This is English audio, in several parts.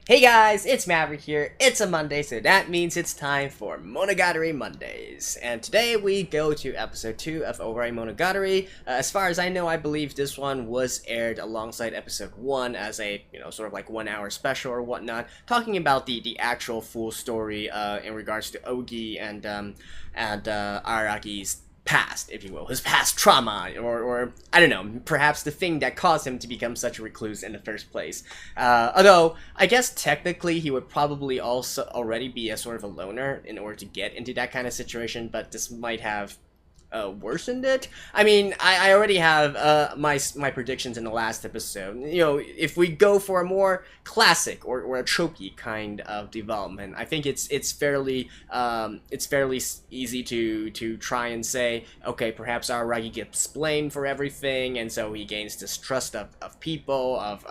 Hey guys, it's Maverick here. It's a Monday, so that means it's time for Monogatari Mondays. And today we go to episode 2 of Owarimonogatari. As far as I know, I believe this one was aired alongside episode 1 as a, sort of like 1 hour special or whatnot, talking about the actual full story in regards to Ogi and Aragi's past, if you will, his past trauma, or I don't know, perhaps the thing that caused him to become such a recluse in the first place. Although, I guess technically he would probably also already be a sort of a loner in order to get into that kind of situation, but this might have worsened it. I mean, I already have my predictions in the last episode. If we go for a more classic or a tropey kind of development, I think it's fairly easy to try and say, okay, perhaps Arargi gets blamed for everything, and so he gains distrust of people, of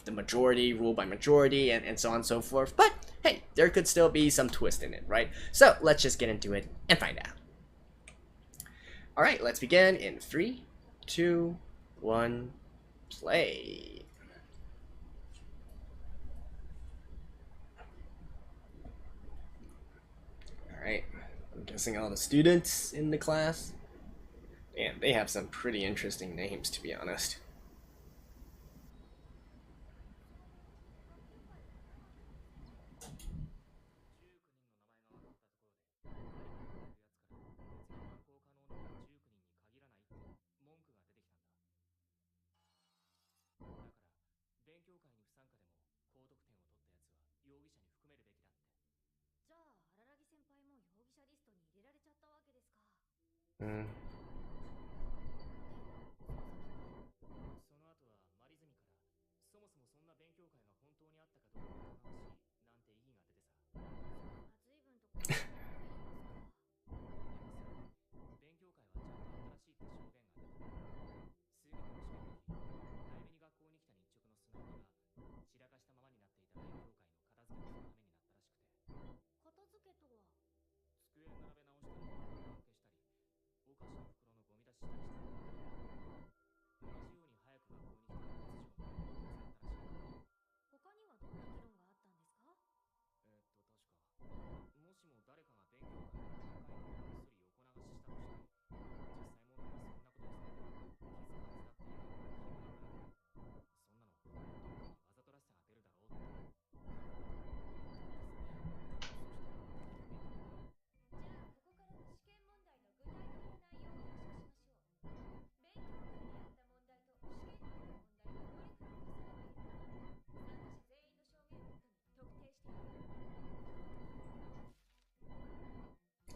the majority, ruled by majority, and so on and so forth. But hey, there could still be some twist in it, right? So let's just get into it and find out. Alright, let's begin in 3, 2, 1, play. Alright, I'm guessing all the students in the class. Damn, they have some pretty interesting names, to be honest. Mm.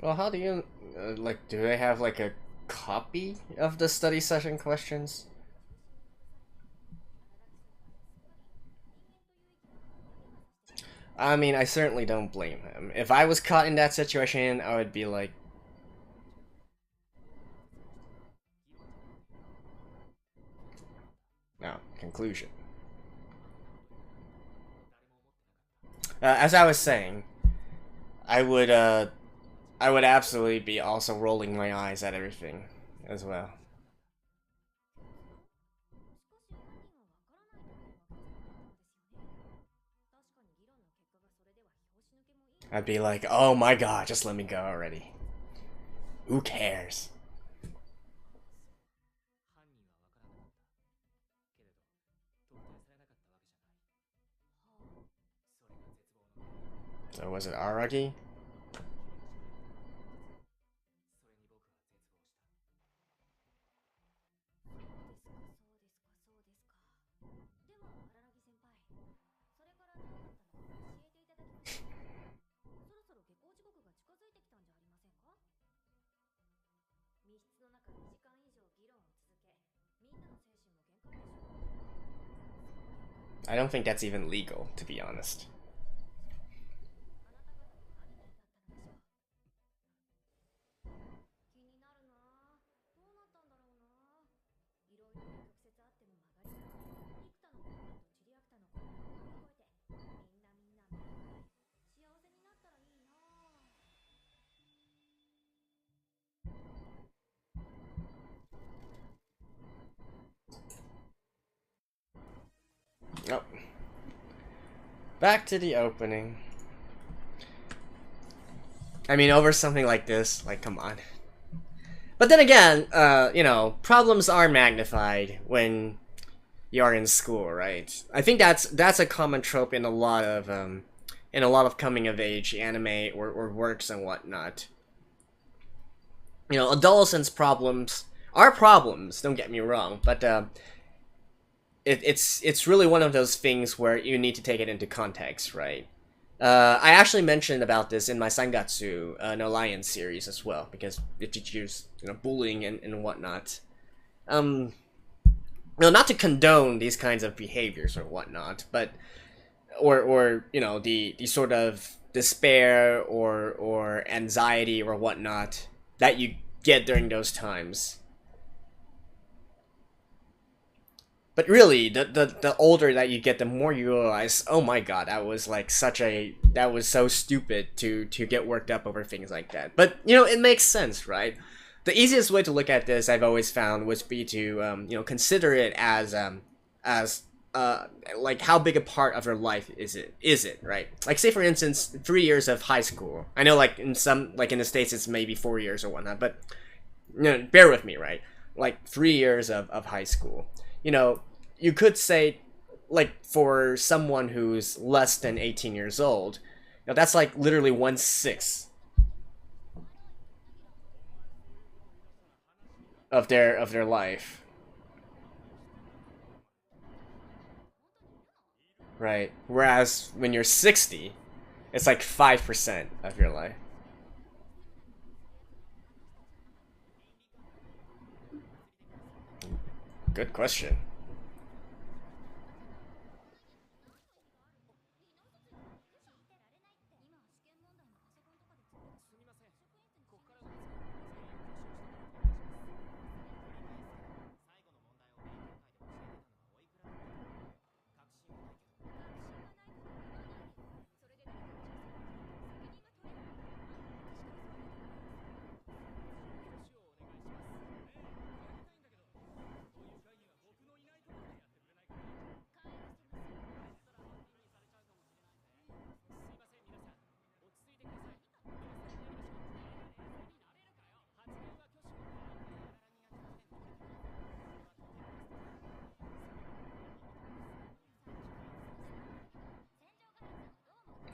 Well, how do you, do they have, like, a copy of the study session questions? I mean, I certainly don't blame him. If I was caught in that situation, I would be like, no, conclusion. As I was saying, I would, uh, I would absolutely be also rolling my eyes at everything as well. I'd be like, oh my god, just let me go already. Who cares? So was it Arargi? I don't think that's even legal, to be honest. Oh. Back to the opening. I mean, over something like this, like, come on. But then again, you know, problems are magnified when you're in school, right? I think that's a common trope in a lot of coming of age anime or works and whatnot. You know, adolescents' problems are problems. Don't get me wrong, but it's really one of those things where you need to take it into context, right? I actually mentioned about this in my Sangatsu no Lion series as well, because it teaches, you know, bullying and whatnot. No, not to condone these kinds of behaviors or whatnot, but or you know, the sort of despair or anxiety or whatnot that you get during those times. But really, the older that you get, the more you realize, oh my god, that was so stupid to get worked up over things like that. But you know, it makes sense, right? The easiest way to look at this, I've always found, would be to you know, consider it as like how big a part of your life is it, right? Like, say for instance, 3 years of high school. I know, like, in some, like in the States it's maybe 4 years or whatnot, but you know, bear with me, right? Like 3 years of high school. You know, you could say, like, for someone who's less than 18 years old, you know, that's like literally 1/6 of their life, right? Whereas when you're 60, it's like 5% of your life. Good question.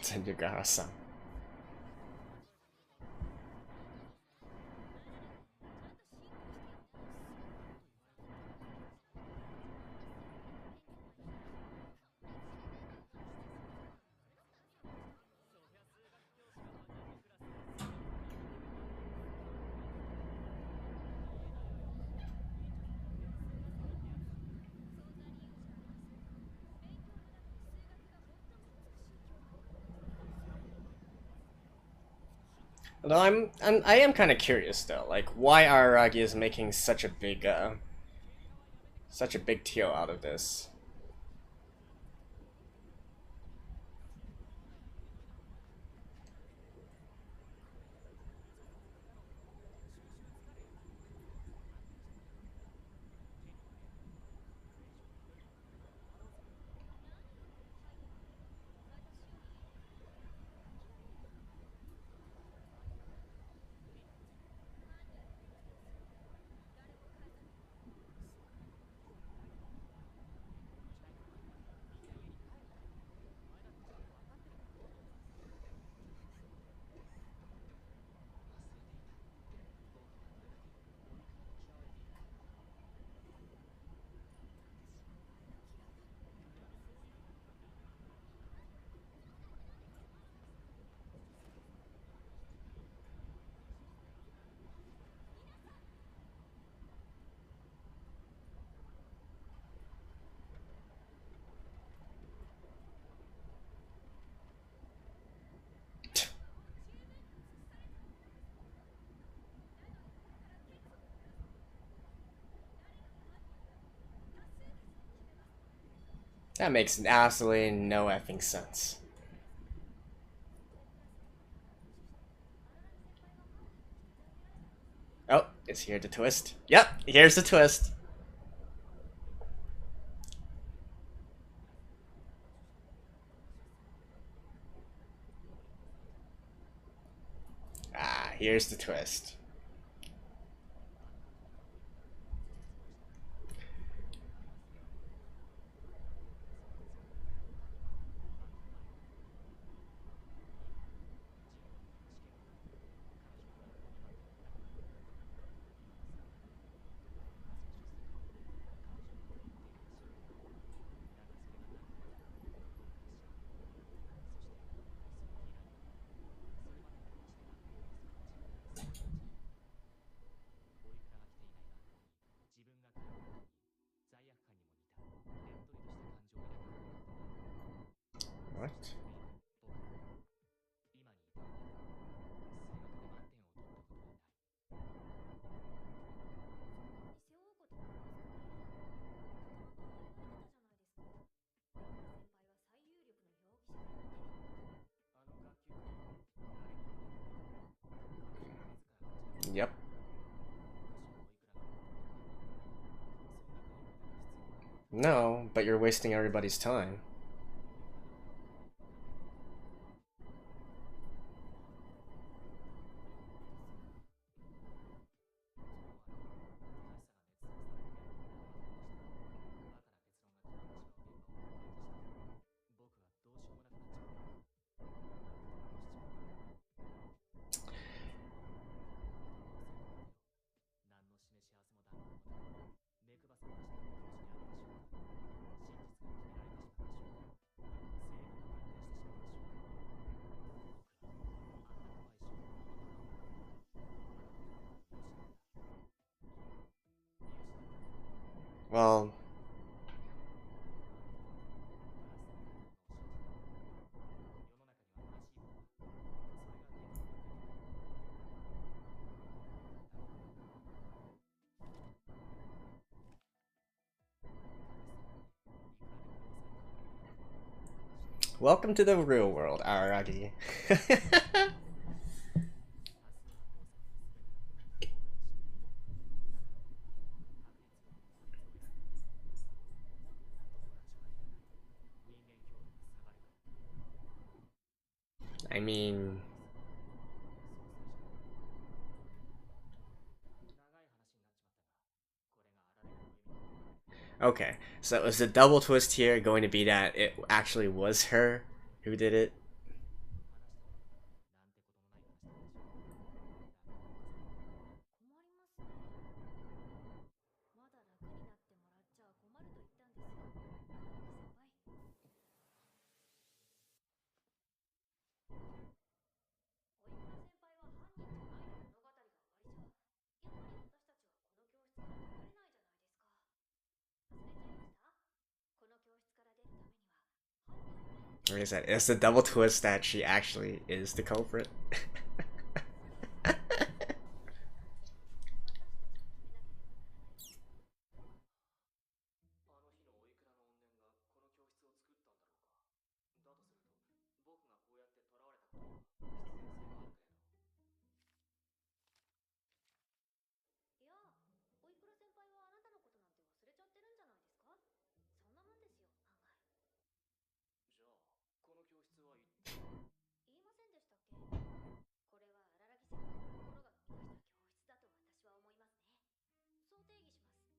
Sendugara-san. Although I am kind of curious though, like why Araragi is making such a big deal out of this. That makes absolutely no effing sense. Oh, is here the twist? Yep, here's the twist. here's the twist. What? Yep. No, but you're wasting everybody's time. Well, welcome to the real world, Araragi. I mean... Okay, so is the double twist here going to be that it actually was her who did it? Like I said, it's the double twist that she actually is the culprit.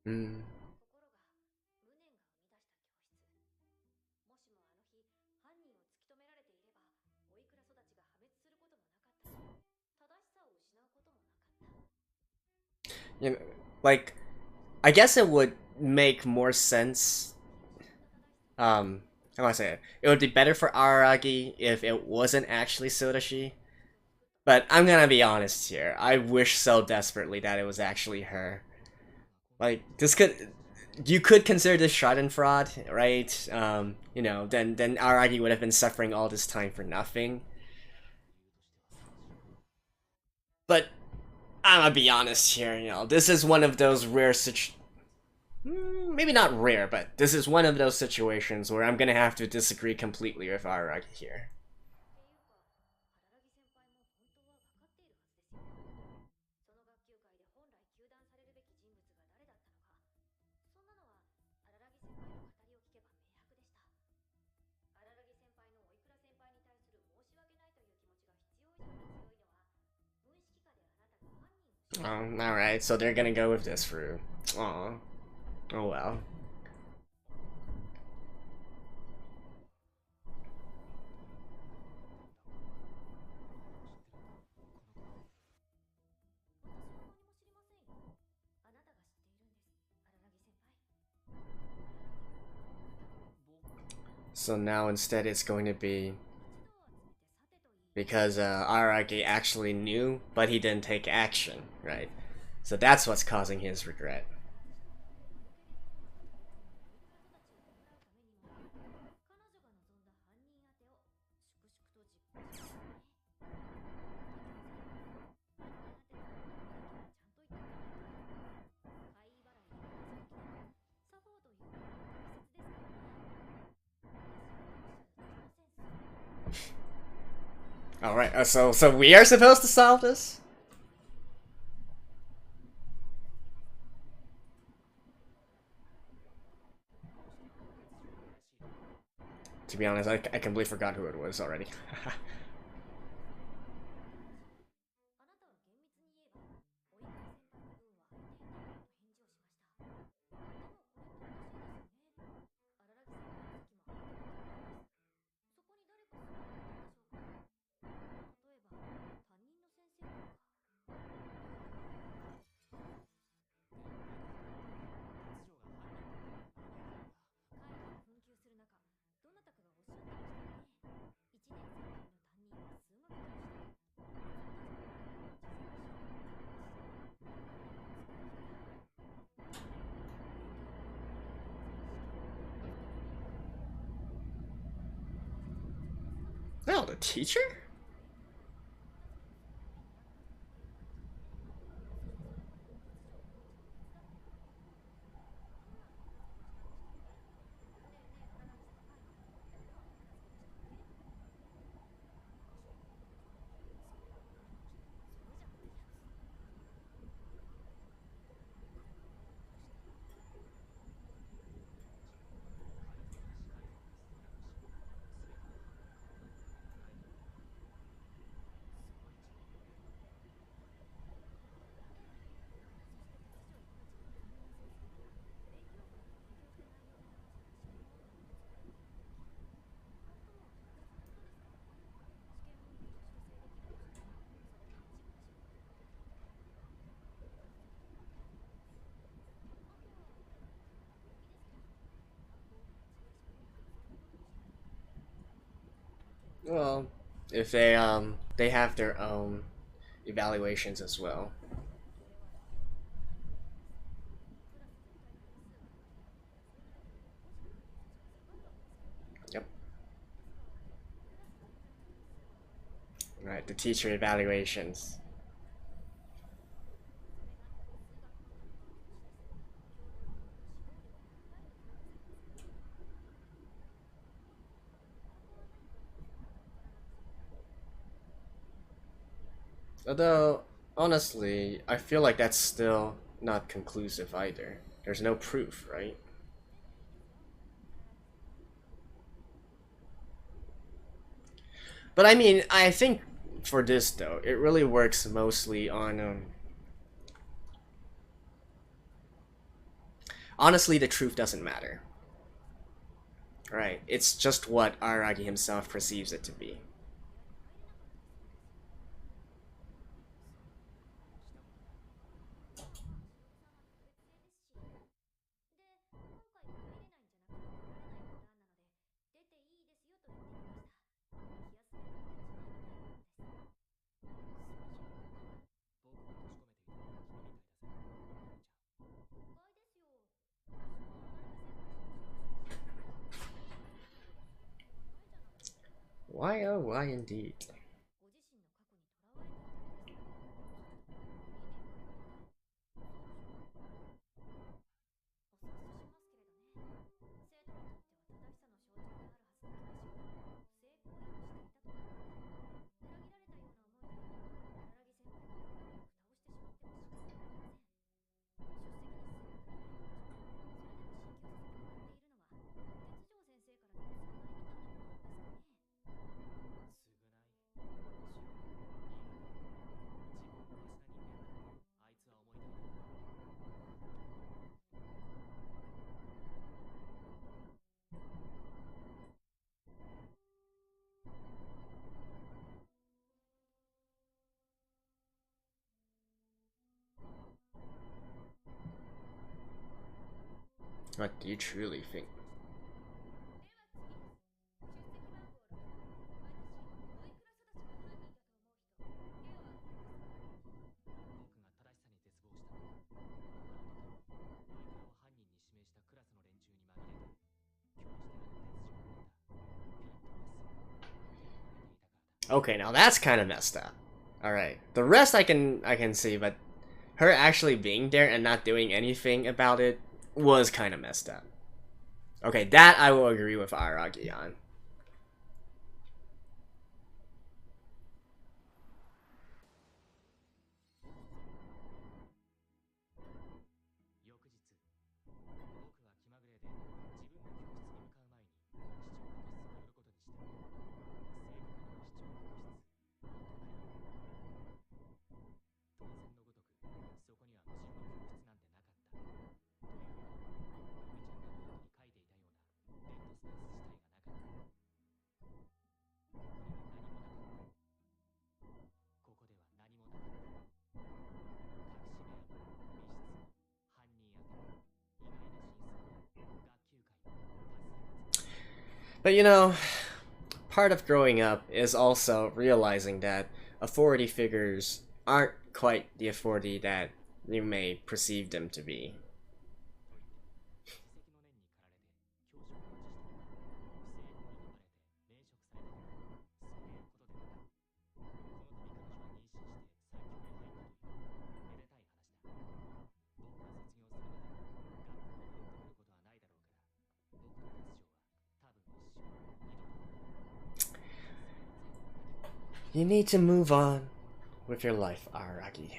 Mm. You know, like, I guess it would make more sense. How do I say it? It would be better for Araragi if it wasn't actually Sodashi. But I'm gonna be honest here. I wish so desperately that it was actually her. Like, this could... You could consider this Schadenfreude, right? You know, then Aragi would have been suffering all this time for nothing. But I'm gonna be honest here, you know, this is one of those rare maybe not rare, but this is one of those situations where I'm gonna have to disagree completely with Aragi here. Alright, so they're gonna go with this route. Aw. Oh well. So now instead it's going to be because Arargi actually knew, but he didn't take action, right? So that's what's causing his regret. All right, so we are supposed to solve this. To be honest, I completely forgot who it was already. No, the teacher? Well, if they have their own evaluations as well. Yep. Right, the teacher evaluations. Although, honestly, I feel like that's still not conclusive either. There's no proof, right? But I mean, I think for this though, it really works mostly on honestly, the truth doesn't matter. Right? It's just what Aragi himself perceives it to be. Why oh why indeed? What do you truly think? Okay, now that's kind of messed up. All right, the rest I can see, but her actually being there and not doing anything about it was kind of messed up. Okay, that I will agree with Arargi on. But you know, part of growing up is also realizing that authority figures aren't quite the authority that you may perceive them to be. You need to move on with your life, Araragi.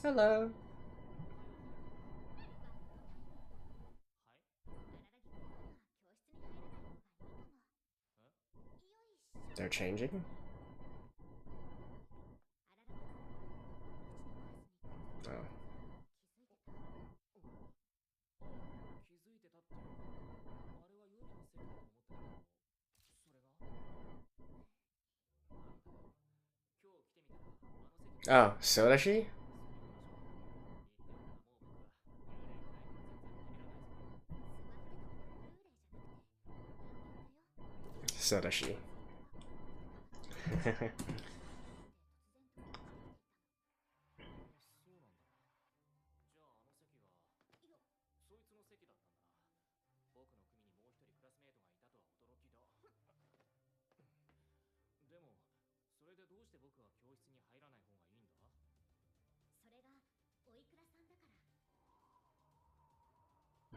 Hello. They're changing? Oh. Oh, Sodashi? Sodashi.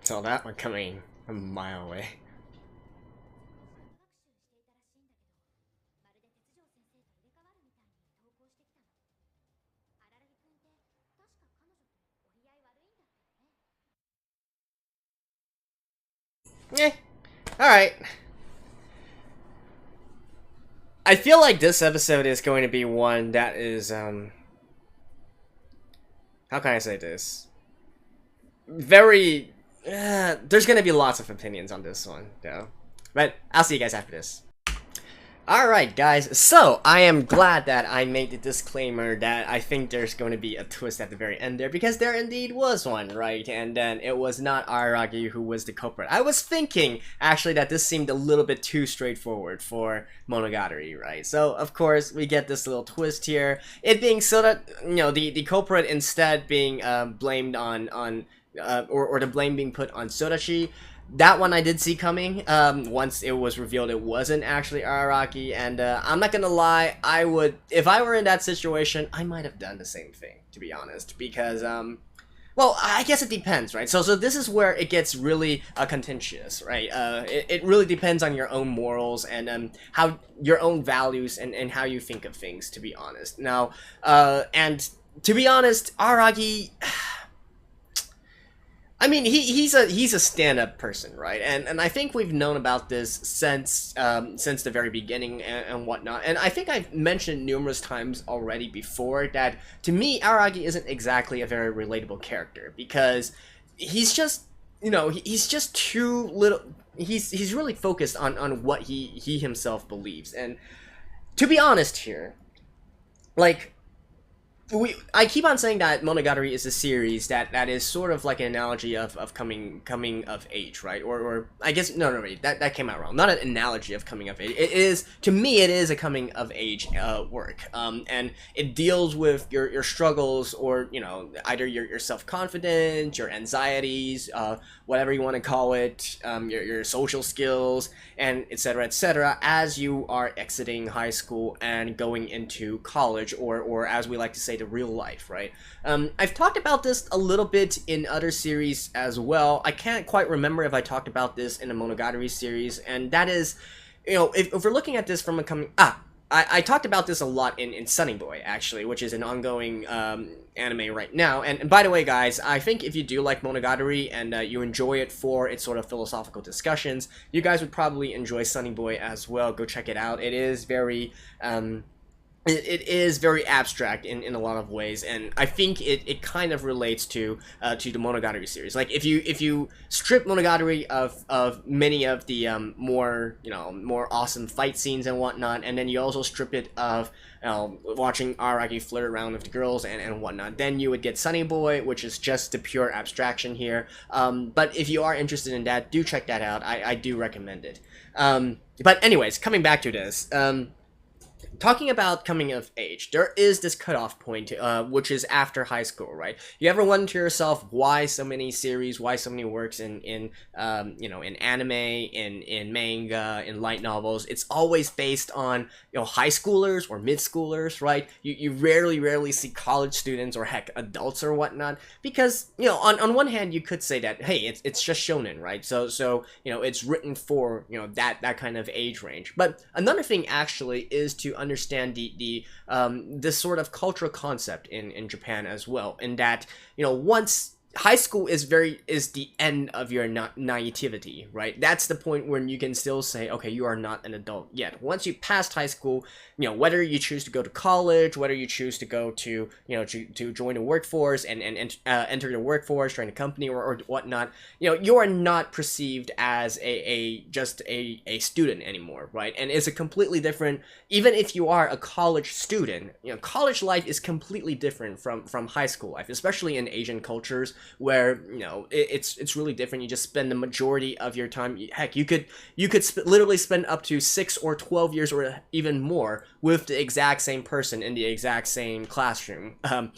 Saw that one coming a mile away. Eh. Alright. I feel like this episode is going to be one that is, how can I say this? Very, there's going to be lots of opinions on this one, though. But I'll see you guys after this. Alright guys, so I am glad that I made the disclaimer that I think there's going to be a twist at the very end there, because there indeed was one, right? And then it was not Araragi who was the culprit. I was thinking, actually, that this seemed a little bit too straightforward for Monogatari, right? So, of course, we get this little twist here, it being so that, you know, the culprit instead being blamed on or the blame being put on Sodashi. That one I did see coming, once it was revealed it wasn't actually Araragi, and I'm not gonna lie, I would, if I were in that situation, I might have done the same thing, to be honest, because, well, I guess it depends, right? So this is where it gets really contentious, right? It really depends on your own morals and how your own values and how you think of things, to be honest. Now, and to be honest, Araragi, I mean, he's a stand-up person, right? And I think we've known about this since the very beginning and whatnot. And I think I've mentioned numerous times already before that, to me, Araragi isn't exactly a very relatable character, because he's just he's just too little. He's really focused on what he himself believes. And to be honest here, like, I keep on saying that Monogatari is a series that is sort of like an analogy of coming of age, right? Or I guess no, wait, that came out wrong. Not an analogy of coming of age. It is, to me, it is a coming of age work. And it deals with your struggles, or either your self confidence, your anxieties, whatever you want to call it, your social skills, and etc., as you are exiting high school and going into college, or as we like to say, the real life, right? I've talked about this a little bit in other series as well. I can't quite remember if I talked about this in the Monogatari series, and that is, if we're looking at this from a coming... I talked about this a lot in Sunny Boy, actually, which is an ongoing anime right now. And by the way, guys, I think if you do like Monogatari and you enjoy it for its sort of philosophical discussions, you guys would probably enjoy Sunny Boy as well. Go check it out. It is very... It is very abstract in a lot of ways, and I think it kind of relates to the Monogatari series. Like, if you strip Monogatari of many of the more awesome fight scenes and whatnot, and then you also strip it of watching Arargi flirt around with the girls and whatnot, then you would get Sunny Boy, which is just the pure abstraction here. But if you are interested in that, do check that out. I do recommend it. But anyways, coming back to this. Talking about coming of age, there is this cutoff point, which is after high school, right? You ever wonder to yourself why so many series, why so many works in anime, in manga, in light novels? It's always based on high schoolers or mid schoolers, right? You rarely see college students or heck adults or whatnot, because on one hand you could say that, hey, it's just shonen, right? So it's written for that kind of age range. But another thing actually is to understand this sort of cultural concept in Japan as well, in that once high school is the end of your naivety, right? That's the point when you can still say, okay, you are not an adult yet. Once you passed high school, whether you choose to go to college, whether you choose to go to to join the workforce and enter the workforce, join a company or whatnot, you are not perceived as just a student anymore, right? And it's a completely different, even if you are a college student, college life is completely different from high school life, especially in Asian cultures, where it's really different. You just spend the majority of your time, heck, you could literally spend up to 6 or 12 years or even more with the exact same person in the exact same classroom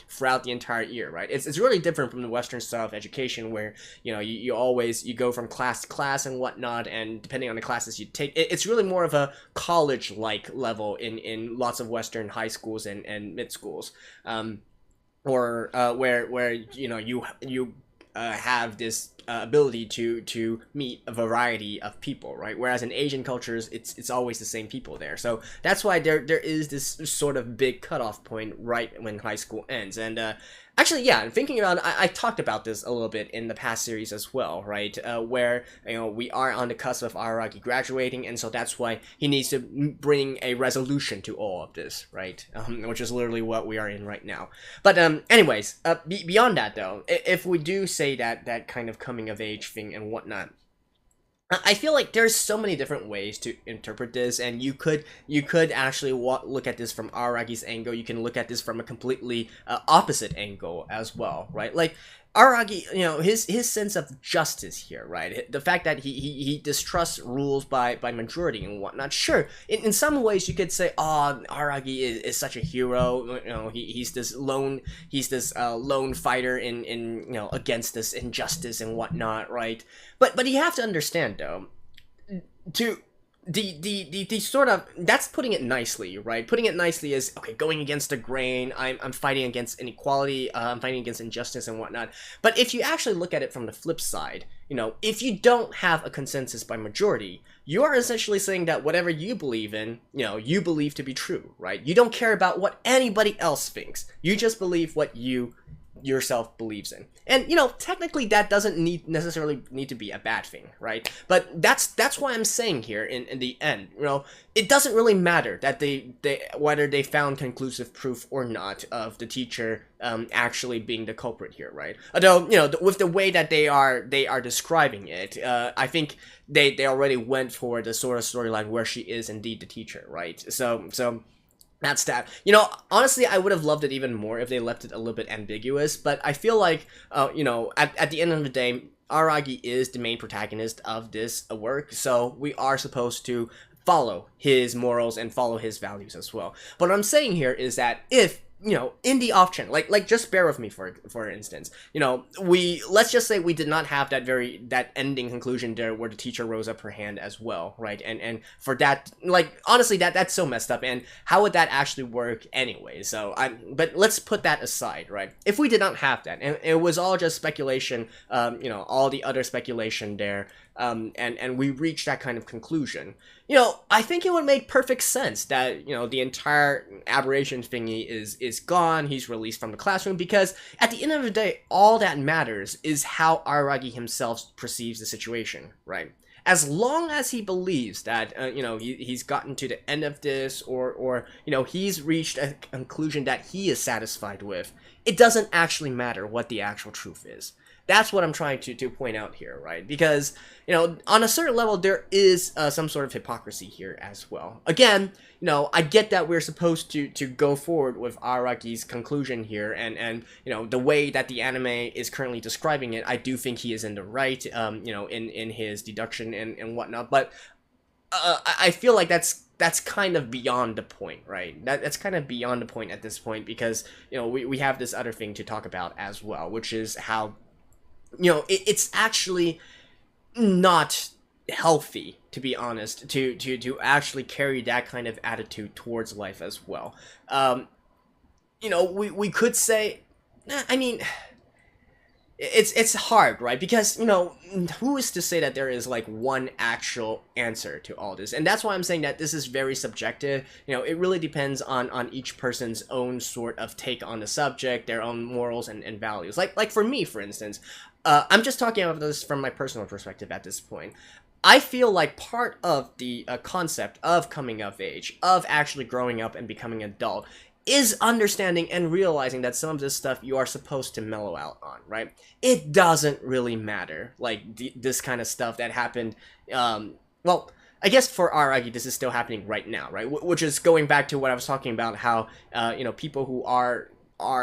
throughout the entire year, right? It's really different from the Western style of education, where you go from class to class and whatnot, and depending on the classes you take, it's really more of a college-like level in lots of Western high schools and mid schools. Or where you have this ability to meet a variety of people, right? Whereas in Asian cultures, it's always the same people there. So that's why there is this sort of big cutoff point right when high school ends. And actually, yeah, thinking about it, I talked about this a little bit in the past series as well, right? Where we are on the cusp of Araragi graduating, and so that's why he needs to bring a resolution to all of this, right? Which is literally what we are in right now. But anyways, beyond that though, if we do say that kind of coming of age thing and whatnot, I feel like there's so many different ways to interpret this, and you could actually look at this from Aragi's angle. You can look at this from a completely opposite angle as well, right? Like Araragi, his sense of justice here, right? The fact that he distrusts rules by majority and whatnot. Sure, in some ways you could say, oh, Araragi is such a hero. He's this lone fighter in against this injustice and whatnot, right? But you have to understand though, the sort of, that's putting it nicely, right? Putting it nicely is, okay, going against the grain, I'm fighting against inequality, I'm fighting against injustice and whatnot. But if you actually look at it from the flip side, if you don't have a consensus by majority, you are essentially saying that whatever you believe in, you believe to be true, right? You don't care about what anybody else thinks. You just believe what you yourself believes in. And technically that doesn't necessarily need to be a bad thing, right? But that's why I'm saying here in the end, it doesn't really matter that they whether they found conclusive proof or not of the teacher actually being the culprit here, right? Although with the way that they are describing it, I think they already went for the sort of storyline where she is indeed the teacher, right? So that's that. Honestly, I would have loved it even more if they left it a little bit ambiguous, but I feel like, at the end of the day, Arargi is the main protagonist of this work, so we are supposed to follow his morals and follow his values as well. But what I'm saying here is that if in the off chance, like just bear with me for instance, let's just say we did not have that ending conclusion there where the teacher rose up her hand as well, right? And for that, like, honestly, that's so messed up, and how would that actually work anyway? But let's put that aside, right? If we did not have that, and it was all just speculation, all the other speculation there, and we reached that kind of conclusion, I think it would make perfect sense that, the entire aberration thingy is gone, he's released from the classroom, because at the end of the day, all that matters is how Araragi himself perceives the situation, right? As long as he believes that, he's gotten to the end of this, or he's reached a conclusion that he is satisfied with, it doesn't actually matter what the actual truth is. That's what I'm trying to point out here, right? Because, on a certain level, there is some sort of hypocrisy here as well. Again, I get that we're supposed to go forward with Aragi's conclusion here, and the way that the anime is currently describing it, I do think he is in the right, in his deduction and whatnot, but I feel like that's kind of beyond the point, right? That's kind of beyond the point at this point, because, we have this other thing to talk about as well, which is how it's actually not healthy, to be honest, to actually carry that kind of attitude towards life as well. We could say, I mean, it's hard, right? Because, who is to say that there is like one actual answer to all this? And that's why I'm saying that this is very subjective. It really depends on each person's own sort of take on the subject, their own morals and values. Like for me, for instance, I'm just talking about this from my personal perspective at this point. I feel like part of the concept of coming of age, of actually growing up and becoming an adult, is understanding and realizing that some of this stuff you are supposed to mellow out on, right? It doesn't really matter, like, this kind of stuff that happened, well, I guess for Araragi, this is still happening right now, right? Which is going back to what I was talking about, how, people who are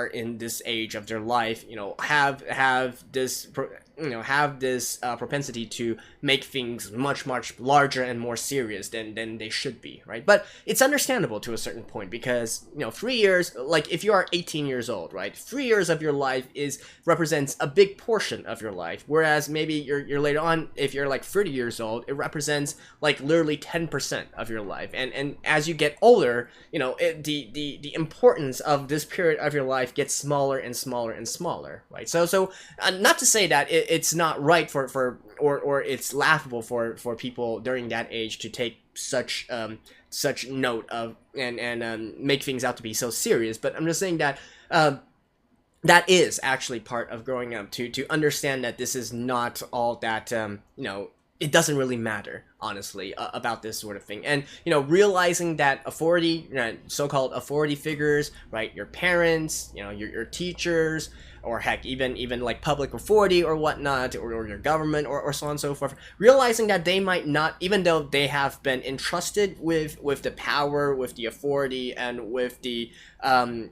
in this age of their life, have this propensity to make things much larger and more serious than they should be, right? But it's understandable to a certain point, because 3 years, like, if you are 18 years old, right, 3 years of your life represents a big portion of your life, whereas maybe you're later on, if you're like 30 years old, it represents like literally 10% of your life, and as you get older, the importance of this period of your life gets smaller and smaller and smaller, right? So not to say that it's not right or it's laughable for people during that age to take such note of and make things out to be so serious, but I'm just saying that that is actually part of growing up, to understand that this is not all that it doesn't really matter, honestly, about this sort of thing. And, realizing that authority, so-called authority figures, right, your parents, your teachers, or heck, even like public authority or whatnot, or your government, or so on and so forth, realizing that they might not, even though they have been entrusted with the power, with the authority, and with the,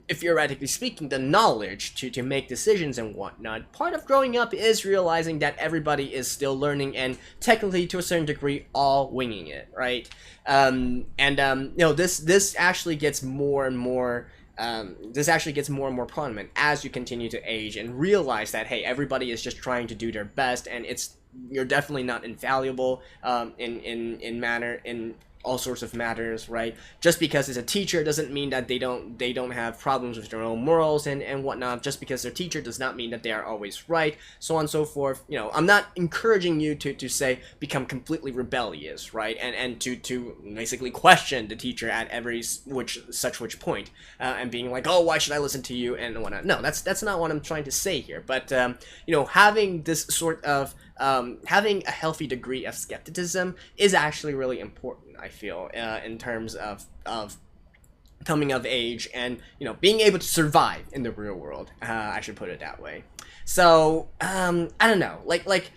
theoretically speaking, the knowledge to make decisions and whatnot, part of growing up is realizing that everybody is still learning, and technically, to a certain degree, all winging it, right? This actually gets more and more prominent as you continue to age and realize that, hey, everybody is just trying to do their best, and you're definitely not infallible in all sorts of matters, right? Just because it's a teacher doesn't mean that they don't have problems with their own morals and whatnot. Just because they're teacher does not mean that they are always right, so on and so forth. You know, I'm not encouraging you to say become completely rebellious, right? And to basically question the teacher at every which point, and being like, oh, why should I listen to you and whatnot. No, that's not what I'm trying to say here. But you know, having this sort of having a healthy degree of skepticism is actually really important, I feel, in terms of coming of age and, you know, being able to survive in the real world. I should put it that way. So I don't know, like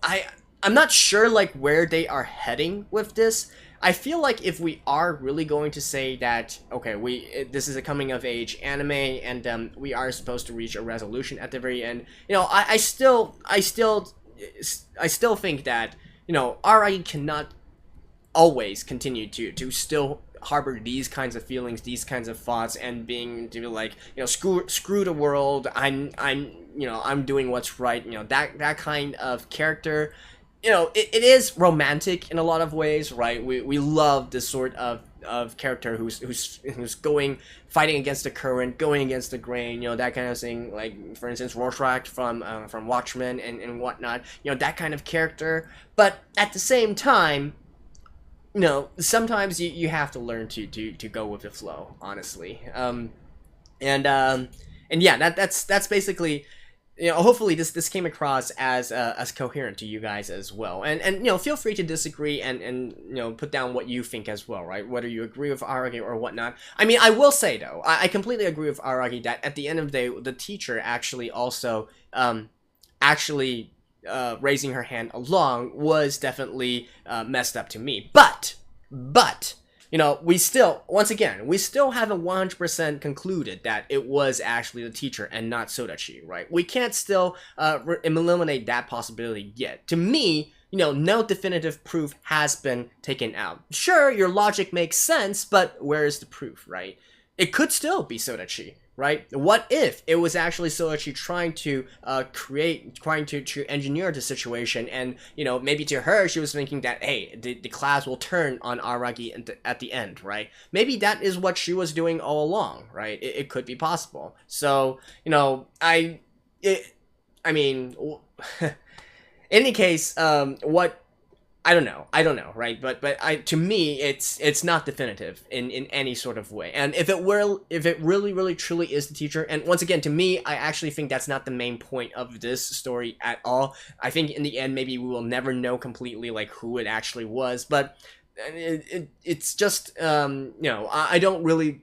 I'm not sure like where they are heading with this. I feel like if we are really going to say that, okay, this is a coming of age anime and we are supposed to reach a resolution at the very end, you know, I still think that, you know, Arargi cannot always continue to still harbor these kinds of feelings, these kinds of thoughts, and being to like, you know, screw the world, I'm you know, I'm doing what's right, you know, that kind of character. You know, it is romantic in a lot of ways, right? We love this sort of character who's fighting against the current, going against the grain, you know, that kind of thing. Like, for instance, Rorschach from Watchmen and whatnot, you know, that kind of character. But at the same time, you know, sometimes you have to learn to go with the flow, honestly. And yeah, that's basically, you know, hopefully this came across as coherent to you guys as well. And you know, feel free to disagree and you know, put down what you think as well, right? Whether you agree with Araragi or whatnot. I mean, I will say though, I completely agree with Araragi that at the end of the day, the teacher actually also raising her hand along was definitely messed up to me. But you know, we still haven't 100% concluded that it was actually the teacher and not Sodachi, right? We can't still eliminate that possibility yet. To me, you know, no definitive proof has been taken out. Sure, your logic makes sense, but where is the proof, right? It could still be Sodachi, right? What if it was actually Sodachi trying to engineer the situation, and, you know, maybe to her she was thinking that, hey, the class will turn on Araragi at the end, right? Maybe that is what she was doing all along, right? It could be possible. So, you know, I mean, in any case, I don't know, right? But to me, it's not definitive in any sort of way. And if it really truly is the teacher, and once again, to me, I actually think that's not the main point of this story at all. I think in the end, maybe we will never know completely like who it actually was. But it's just you know, I don't really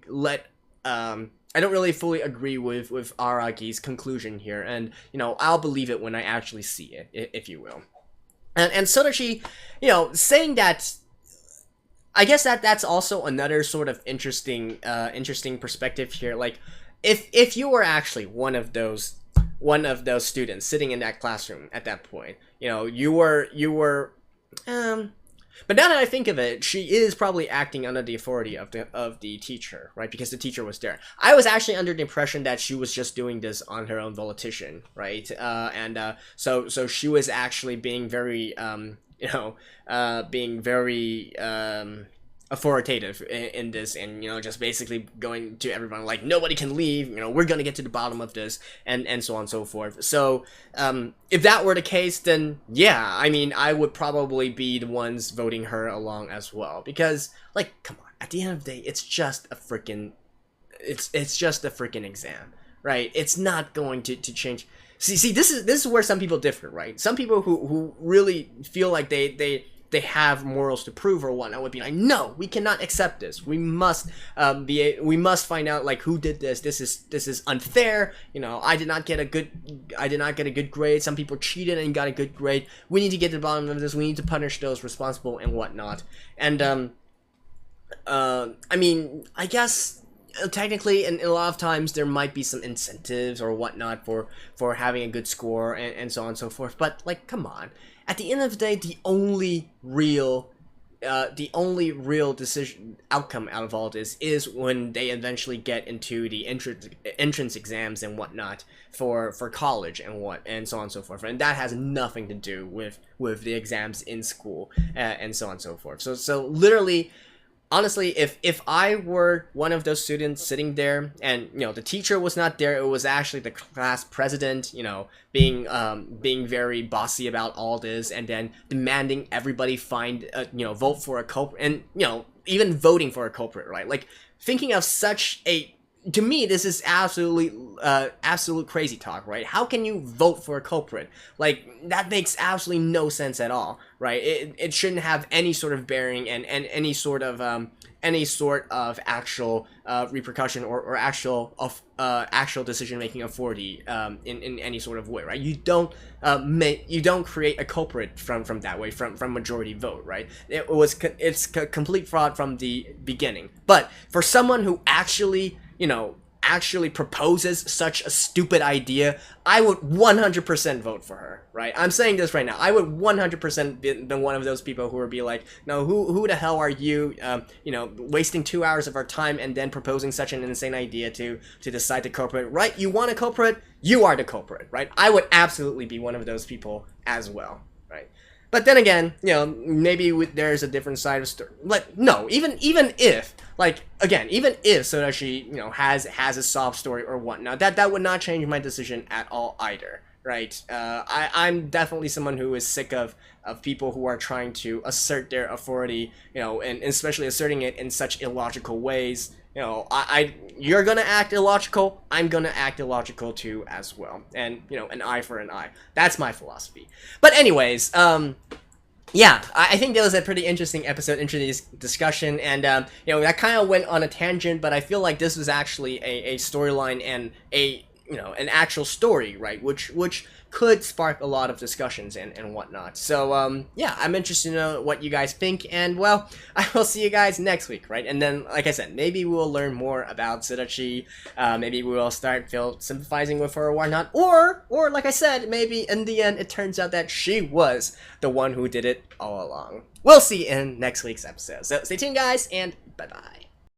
fully agree with Aragi's conclusion here, and, you know, I'll believe it when I actually see it, if you will. And Sodachi, you know, saying that, I guess that's also another sort of interesting perspective here. Like, if you were actually one of those students sitting in that classroom at that point, you know, you were but now that I think of it, she is probably acting under the authority of the teacher, right? Because the teacher was there. I was actually under the impression that she was just doing this on her own volition, right? So she was actually being very authoritative in this, and, you know, just basically going to everyone like, nobody can leave, you know, we're gonna get to the bottom of this, and so on and so forth. So if that were the case, then yeah, I mean, I would probably be the ones voting her along as well, because, like, come on, at the end of the day, it's just a freaking exam, right? It's not going to change. See, this is where some people differ, right? Some people who really feel like they have morals to prove or whatnot would be like, no, we cannot accept this. We must find out like who did this. This is unfair. You know, I did not get a good grade. Some people cheated and got a good grade. We need to get to the bottom of this. We need to punish those responsible and whatnot. And I mean, I guess technically, and a lot of times there might be some incentives or whatnot for having a good score and so on and so forth. But, like, come on. At the end of the day, the only real the only real decision outcome out of all this is when they eventually get into the entrance exams and whatnot for college and so on and so forth, and that has nothing to do with the exams in school and so on and so forth. So literally, honestly, if I were one of those students sitting there and, the teacher was not there, it was actually the class president, being very bossy about all this, and then demanding everybody vote for a culprit, and, even voting for a culprit, right? Like, thinking of such a, to me, this is absolute crazy talk, right? How can you vote for a culprit? Like, that makes absolutely no sense at all, right? It shouldn't have any sort of bearing and any sort of actual repercussion or actual decision making authority in any sort of way, right? You don't create a culprit from that way, from majority vote, right? It's complete fraud from the beginning. But for someone who actually proposes such a stupid idea, I would 100% vote for her, right? I'm saying this right now. I would 100% be one of those people who would be like, no, who the hell are you, wasting 2 hours of our time and then proposing such an insane idea to decide the culprit, right? You want a culprit? You are the culprit, right? I would absolutely be one of those people as well, right? But then again, maybe there's a different side of story. Like, no, even if, even if Sodashi, has a sob story or whatnot, that would not change my decision at all either, right? I'm definitely someone who is sick of people who are trying to assert their authority, and especially asserting it in such illogical ways. You're gonna act illogical, I'm gonna act illogical too as well. And, an eye for an eye. That's my philosophy. But anyways, yeah, I think that was a pretty interesting episode, interesting discussion, and, that kind of went on a tangent, but I feel like this was actually a storyline and an actual story, right, which could spark a lot of discussions and whatnot. So, yeah, I'm interested to know what you guys think, and, well, I will see you guys next week, right? And then, like I said, maybe we'll learn more about Sudachi, maybe we'll start sympathizing with her or whatnot, or, like I said, maybe in the end, it turns out that she was the one who did it all along. We'll see in next week's episode. So, stay tuned, guys, and bye-bye.